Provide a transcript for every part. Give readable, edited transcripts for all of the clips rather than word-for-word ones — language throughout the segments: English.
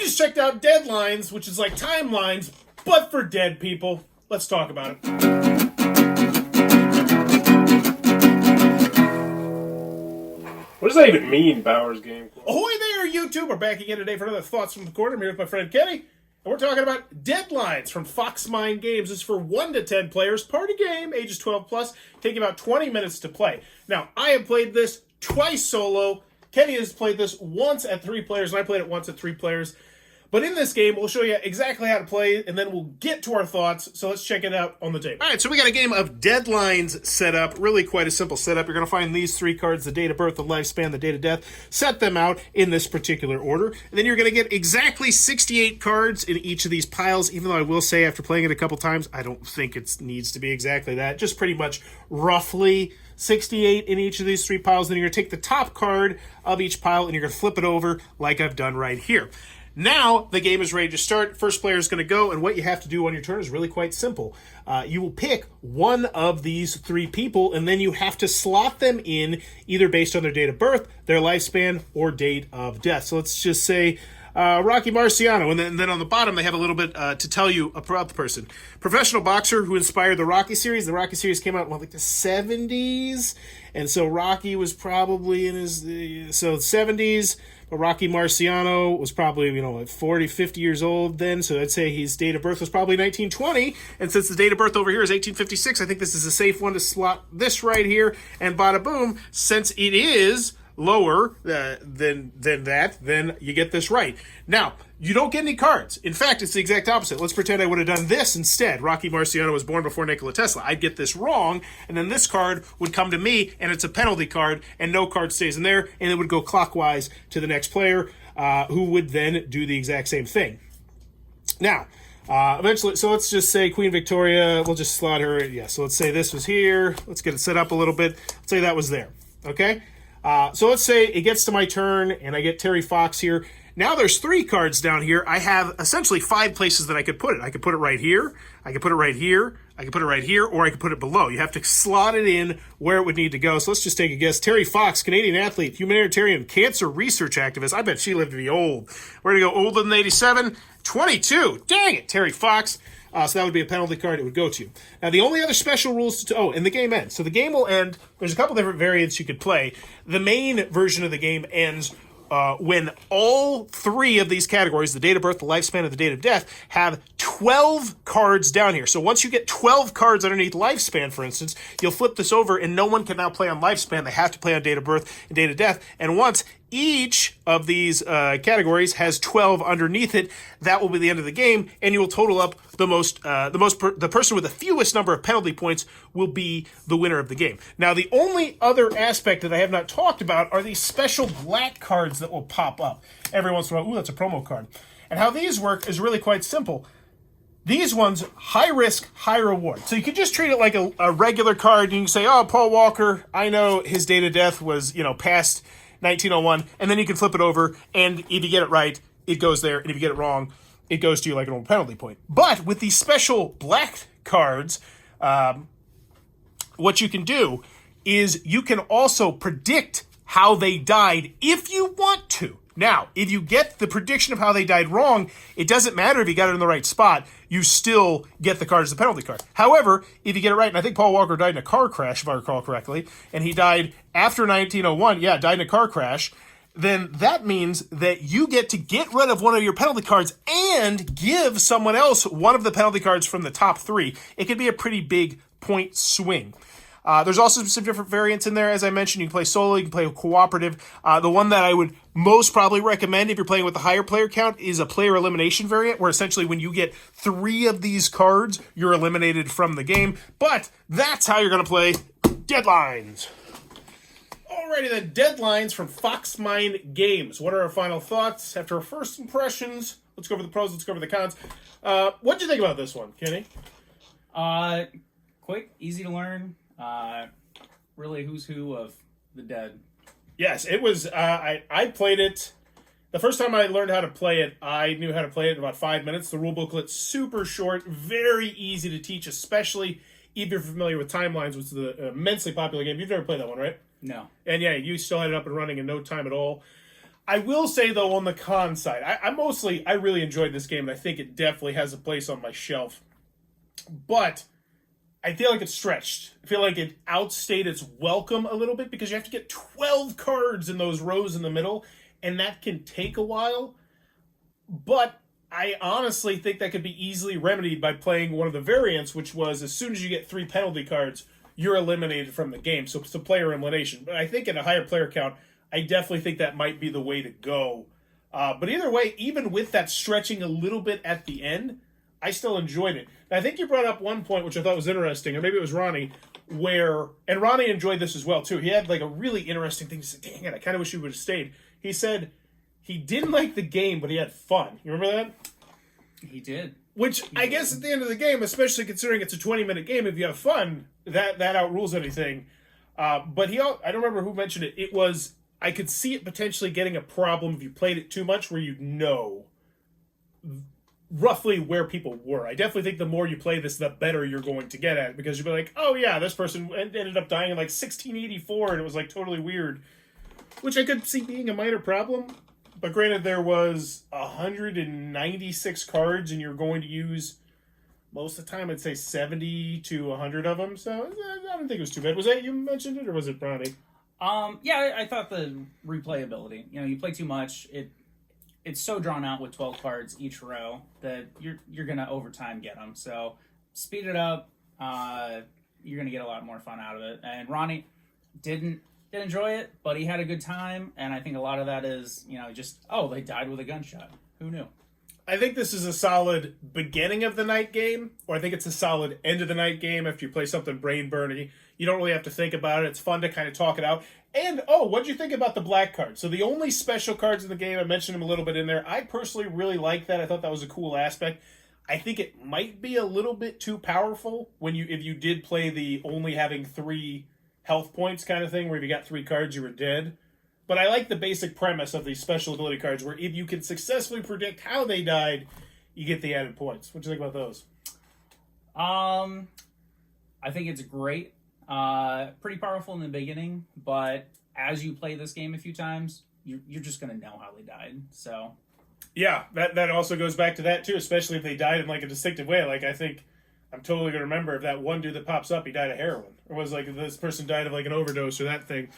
just checked out Deadlines, which is like timelines, but for dead people. Let's talk about it. What does that even mean, Bowers Game Club? Ahoy there, YouTube! We're back again today for another Thoughts from the Corner. I'm here with my friend Kenny, and we're talking about Deadlines from Fox Mind Games. This is for 1 to 10 players, party game, ages 12 plus, taking about 20 minutes to play. Now, I have played this twice solo. Kenny has played this once at 3 players, and I played it once at 3 players. But in this game, we'll show you exactly how to play, and then we'll get to our thoughts. So let's check it out on the table. All right, so we got a game of Deadlines set up. Really quite a simple setup. You're going to find these 3 cards, the date of birth, the lifespan, the date of death. Set them out in this particular order. And then you're going to get exactly 68 cards in each of these piles, even though I will say after playing it a couple times, I don't think it needs to be exactly that. Just pretty much roughly 68 in each of these 3 piles. Then you're going to take the top card of each pile, and you're going to flip it over like I've done right here. Now, the game is ready to start. First player is going to go, and what you have to do on your turn is really quite simple. You will pick one of these 3 people, and then you have to slot them in either based on their date of birth, their lifespan, or date of death. So let's just say Rocky Marciano, and then on the bottom they have a little bit to tell you about the person. Professional boxer who inspired the Rocky series. The Rocky series came out in like the 70s, and so Rocky was probably in his 70s. But Rocky Marciano was probably, like 40, 50 years old then, so I'd say his date of birth was probably 1920, and since the date of birth over here is 1856, I think this is a safe one to slot this right here, and bada boom, since it is lower than that, then you get this right. Now, you don't get any cards. In fact, it's the exact opposite. Let's pretend I would have done this instead. Rocky Marciano was born before Nikola Tesla. I'd get this wrong, and then this card would come to me, and it's a penalty card, and no card stays in there, and it would go clockwise to the next player, who would then do the exact same thing. Now, eventually, so let's just say Queen Victoria, we'll just slot her, so let's say this was here. Let's get it set up a little bit. Let's say that was there, okay? So let's say it gets to my turn, and I get Terry Fox here. Now there's 3 cards down here. I have essentially 5 places that I could put it. I could put it right here, I could put it right here, I could put it right here, or I could put it below. You have to slot it in where it would need to go. So let's just take a guess. Terry Fox, Canadian athlete, humanitarian, cancer research activist. I bet she lived to be old. We're going to go older than 87. 22. Dang it, Terry Fox. So that would be a penalty card it would go to. Now, the only other special rules and the game ends. So the game will end. There's a couple different variants you could play. The main version of the game ends when all 3 of these categories, the date of birth, the lifespan, and the date of death, have 12 cards down here. So once you get 12 cards underneath lifespan, for instance, you'll flip this over, and no one can now play on lifespan. They have to play on date of birth and date of death. And once each of these categories has 12 underneath it, that will be the end of the game, and you will total up the person with the fewest number of penalty points will be the winner of the game. Now, the only other aspect that I have not talked about are these special black cards that will pop up every once in a while. Ooh, that's a promo card. And how these work is really quite simple. These ones, high risk, high reward. So you can just treat it like a regular card, and you can say, oh, Paul Walker, I know his date of death was, past 1901, and then you can flip it over, and if you get it right, it goes there, and if you get it wrong, it goes to you like an old penalty point. But with these special black cards, what you can do is you can also predict how they died if you want to. Now, if you get the prediction of how they died wrong, it doesn't matter if you got it in the right spot. You still get the card as a penalty card. However, if you get it right, and I think Paul Walker died in a car crash, if I recall correctly, and he died after 1901, died in a car crash, then that means that you get to get rid of one of your penalty cards and give someone else one of the penalty cards from the top 3. It could be a pretty big point swing. There's also some different variants in there. As I mentioned, you can play solo, you can play cooperative. The one that I would most probably recommend if you're playing with the higher player count is a player elimination variant, where essentially when you get 3 of these cards, you're eliminated from the game. But that's how you're going to play Deadlines. Alrighty then, Deadlines from Fox Mind Games. What are our final thoughts after our first impressions? Let's go over the pros, let's go over the cons. What'd you think about this one, Kenny? Quick, easy to learn. Really who's who of the dead. Yes, it was. I played it. The first time I learned how to play it, I knew how to play it in about 5 minutes. The rule booklet's super short, very easy to teach, especially if you're familiar with Timelines, which is an immensely popular game. You've never played that one, right? No. And yeah, you still had it up and running in no time at all. I will say, though, on the con side, I really enjoyed this game, and I think it definitely has a place on my shelf. But I feel like it's stretched. I feel like it outstayed its welcome a little bit because you have to get 12 cards in those rows in the middle, and that can take a while. But I honestly think that could be easily remedied by playing one of the variants, which was as soon as you get 3 penalty cards, you're eliminated from the game. So it's a player elimination. But I think at a higher player count, I definitely think that might be the way to go. But either way, even with that stretching a little bit at the end, I still enjoyed it. And I think you brought up one point, which I thought was interesting, or maybe it was Ronnie, and Ronnie enjoyed this as well, too. He had like a really interesting thing. He said, dang it, I kind of wish he would have stayed. He said he didn't like the game, but he had fun. You remember that? He did. Which I guess at the end of the game, especially considering it's a 20-minute game, if you have fun, that outrules anything. But I don't remember who mentioned it. It was, I could see it potentially getting a problem if you played it too much where you know roughly where people were. I definitely think the more you play this, the better you're going to get at it, because you'll be like, oh yeah, this person ended up dying in like 1684 and it was like totally weird. Which I could see being a minor problem. But granted, there was 196 cards, and you're going to use, most of the time, I'd say 70 to 100 of them. So I don't think it was too bad. Was that you mentioned it, or was it Bronny? Yeah, I thought the replayability. You play too much. It's so drawn out with 12 cards each row that you're gonna over time get them. So speed it up. You're gonna get a lot more fun out of it. And Ronnie didn't enjoy it, but he had a good time, and I think a lot of that is, they died with a gunshot. Who knew? I think this is a solid beginning of the night game, or I think it's a solid end of the night game after you play something brain-burning. You don't really have to think about it. It's fun to kind of talk it out. And, what'd you think about the black cards? So the only special cards in the game, I mentioned them a little bit in there. I personally really like that. I thought that was a cool aspect. I think it might be a little bit too powerful if you did play the only having 3 health points kind of thing, where if you got 3 cards, you were dead. But I like the basic premise of these special ability cards, where if you can successfully predict how they died, you get the added points. What do you think about those? I think it's great. Pretty powerful in the beginning, but as you play this game a few times, you're just going to know how they died. So, yeah, that also goes back to that, too, especially if they died in like a distinctive way. Like, I think I'm totally going to remember if that one dude that pops up, he died of heroin. Or was like this person died of like an overdose or that thing.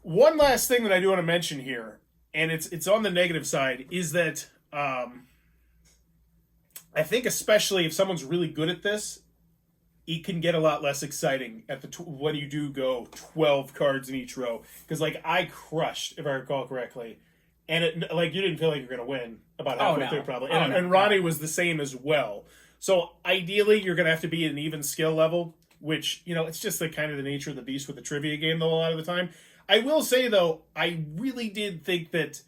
One last thing that I do want to mention here, and it's on the negative side, is that I think especially if someone's really good at this, it can get a lot less exciting at when you do go 12 cards in each row. Because like I crushed, if I recall correctly, and it you didn't feel like you're going to win about halfway through probably. And Ronnie was the same as well. So ideally, you're going to have to be at an even skill level, which, it's just the kind of the nature of the beast with the trivia game, though, a lot of the time. I will say, though, I really did think that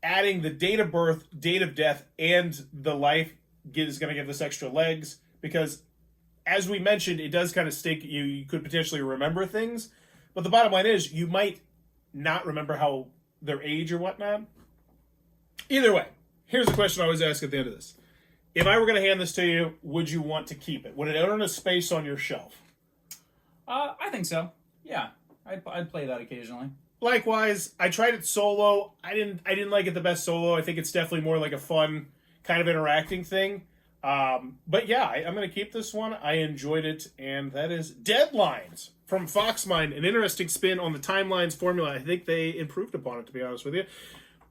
adding the date of birth, date of death, and the life is going to give this extra legs, because, as we mentioned, it does kind of stake you. You could potentially remember things, but the bottom line is you might not remember how their age or whatnot. Either way, here's the question I always ask at the end of this. If I were going to hand this to you, would you want to keep it? Would it earn a space on your shelf? I think so. Yeah, I'd play that occasionally. Likewise, I tried it solo. I didn't like it the best solo. I think it's definitely more like a fun kind of interacting thing. But yeah, I'm going to keep this one. I enjoyed it, and that is Deadlines from Foxmind. An interesting spin on the timelines formula. I think they improved upon it, to be honest with you.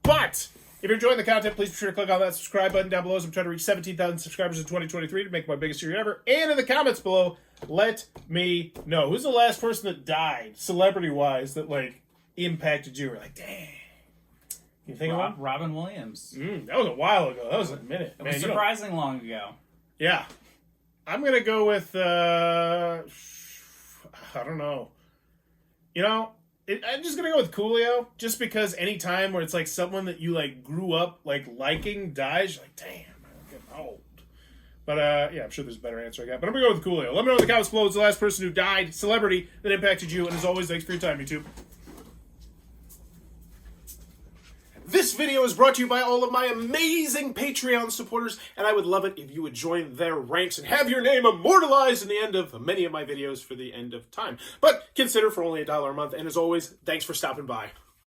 But if you're enjoying the content, please be sure to click on that subscribe button down below, as I'm trying to reach 17,000 subscribers in 2023 to make my biggest year ever. And in the comments below, let me know. Who's the last person that died, celebrity-wise, that, impacted you? Or dang. You think of one? Robin Williams. That was a while ago. That was a minute. It was surprisingly long ago. Yeah. I'm going to go with, I don't know. I'm just going to go with Coolio, just because any time where it's someone that you grew up liking dies, you're damn, I'm getting old. But yeah, I'm sure there's a better answer I got. But I'm going to go with Coolio. Let me know in the comments below who's the last person who died, celebrity, that impacted you. And as always, thanks for your time, YouTube. This video is brought to you by all of my amazing Patreon supporters, and I would love it if you would join their ranks and have your name immortalized in the end of many of my videos for the end of time. But consider for only $1 a month, and as always, thanks for stopping by.